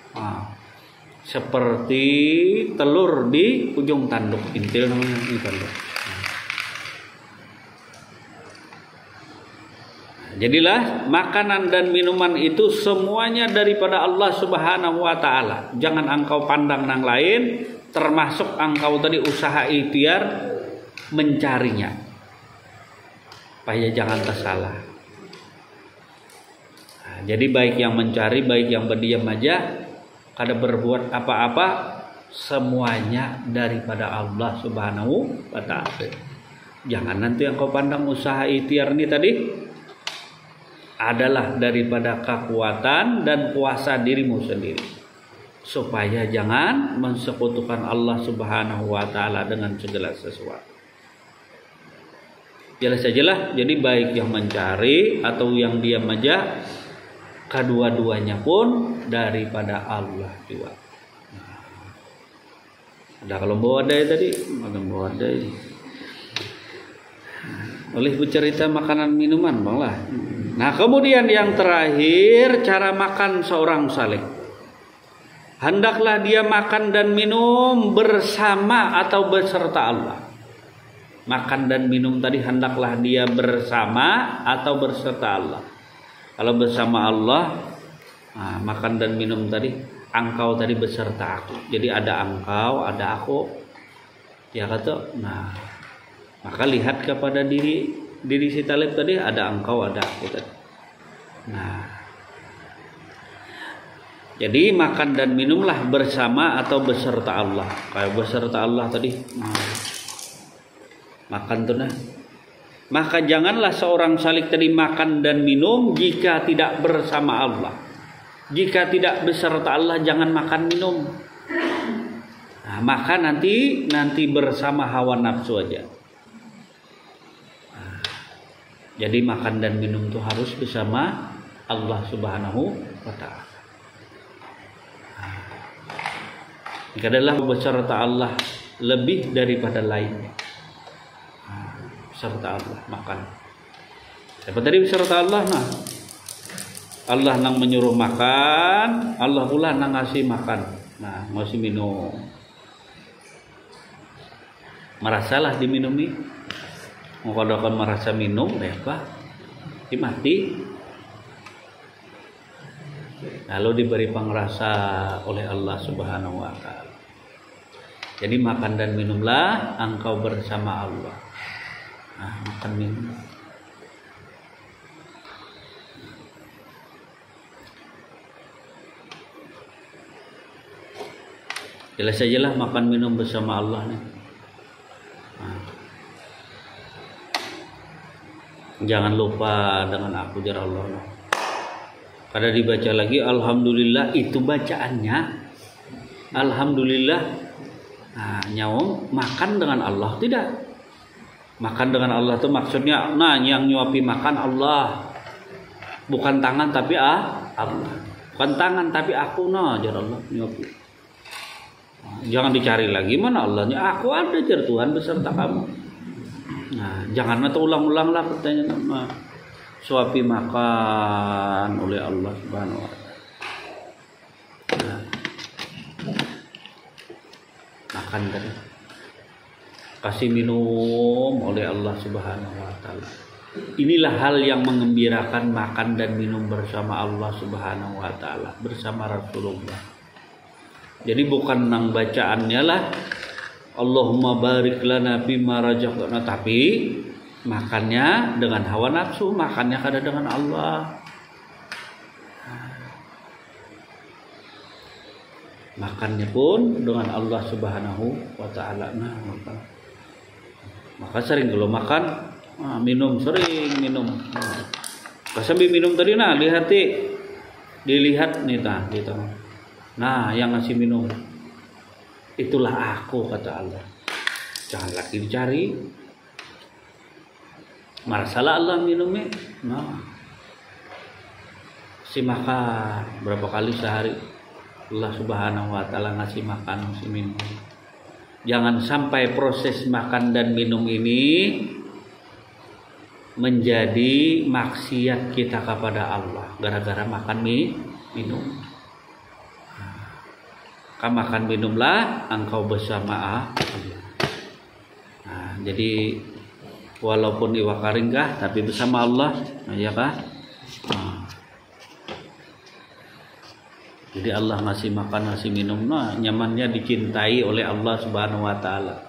seperti telur di ujung tanduk, intil namanya ini tanduk. Jadilah makanan dan minuman itu semuanya daripada Allah Subhanahu wa Ta'ala. Jangan engkau pandang yang lain, termasuk engkau tadi usaha ikhtiar mencarinya. Supaya jangan tersalah. Nah, jadi baik yang mencari, baik yang berdiam aja, kada berbuat apa-apa, semuanya daripada Allah Subhanahu wa Ta'ala. Jangan nanti yang kau pandang usaha ikhtiar ini tadi adalah daripada kekuatan dan kuasa dirimu sendiri, supaya jangan mensekutukan Allah Subhanahu wa Ta'ala dengan segala sesuatu. Jelas sajalah, jadi baik yang mencari atau yang diam aja, kedua-duanya pun daripada Allah juga. Ada kalau bawa wadai tadi, ada bawa wadai. Oleh bercerita makanan minuman, bang lah. Nah, kemudian yang terakhir, cara makan seorang saleh. Hendaklah dia makan dan minum bersama atau beserta Allah. makan dan minum tadi hendaklah dia bersama atau berserta Allah. Kalau bersama Allah, makan dan minum tadi, engkau tadi beserta aku. Jadi ada engkau, ada aku. Ya kata, maka lihat kepada diri si Talib tadi, ada engkau, ada aku tadi. Jadi makan dan minumlah bersama atau beserta Allah. Kayak beserta Allah tadi. Makan tuh Maka janganlah seorang salik tadi makan dan minum jika tidak bersama Allah. Jika tidak beserta Allah jangan makan minum. Maka nanti bersama hawa nafsu aja. Jadi makan dan minum itu harus bersama Allah Subhanahu wa ta'ala. Ini adalah beserta Allah lebih daripada lainnya. Beserta Allah makan. Siapa tadi beserta Allah? Allah nang menyuruh makan, Allah pula nang ngasih makan. Ngasih minum. Merasalah diminumi. Kalau akan merasa minum, mati. Lalu diberi pengrasa oleh Allah Subhanahu wa ta'ala. Jadi makan dan minumlah engkau bersama Allah. Makan minum. Jelas sajalah makan minum bersama Allah nih. Jangan lupa dengan aku jar Allah. Kada dibaca lagi alhamdulillah itu bacaannya. Alhamdulillah. Nyawang makan dengan Allah tidak. Makan dengan Allah itu maksudnya yang nyuapi makan Allah. Bukan tangan tapi Allah. Bukan tangan tapi aku jar Allah nyuapi. Jangan dicari lagi mana Allahnya. Aku ada jar Tuhan beserta kamu. Jangan ulang-ulang lah pertanyaan. Suapi makan oleh Allah Subhanahu wa ta'ala. Makan tadi. Kasih minum oleh Allah Subhanahu wa ta'ala. Inilah hal yang mengembirakan makan dan minum bersama Allah Subhanahu wa ta'ala, bersama Rasulullah. Jadi bukan nang bacaannya lah Allahumma barik lana bima razaqtana, tapi makannya dengan hawa nafsu, makannya kada dengan Allah. Makannya pun dengan Allah Subhanahu wa ta'ala. Maka sering kalau makan, minum sering minum. Sambil minum tadi dilihat nih gitu. Yang ngasih minum itulah aku kata Allah. Jangan lagi dicari. Marasalah Allah minumnya. Si makan berapa kali sehari Allah Subhanahu wa ta'ala ngasih makan, ngasih minum. Jangan sampai proses makan dan minum ini menjadi maksiat kita kepada Allah gara-gara makan minum. Kamu makan minumlah engkau bersama Allah. Jadi walaupun iwa karing kah tapi bersama Allah, ya kah? Jadi Allah ngasih makan, ngasih minum, nyamannya dicintai oleh Allah Subhanahu wa ta'ala,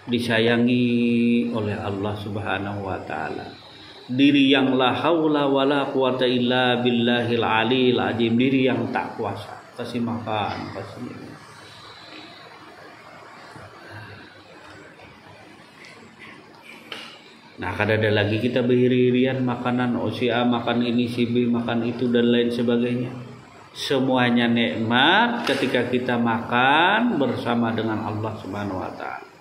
disayangi oleh Allah Subhanahu wa ta'ala. Diri yang la haula wala quwata illa billahil aliyil azim, diri yang tak kuasa, kasih makan, kasih minum. Kada ada lagi kita berhiri-hirian makanan OCA, makan ini, CB, makan itu dan lain sebagainya. Semuanya nikmat ketika kita makan bersama dengan Allah Subhanahu wa ta'ala.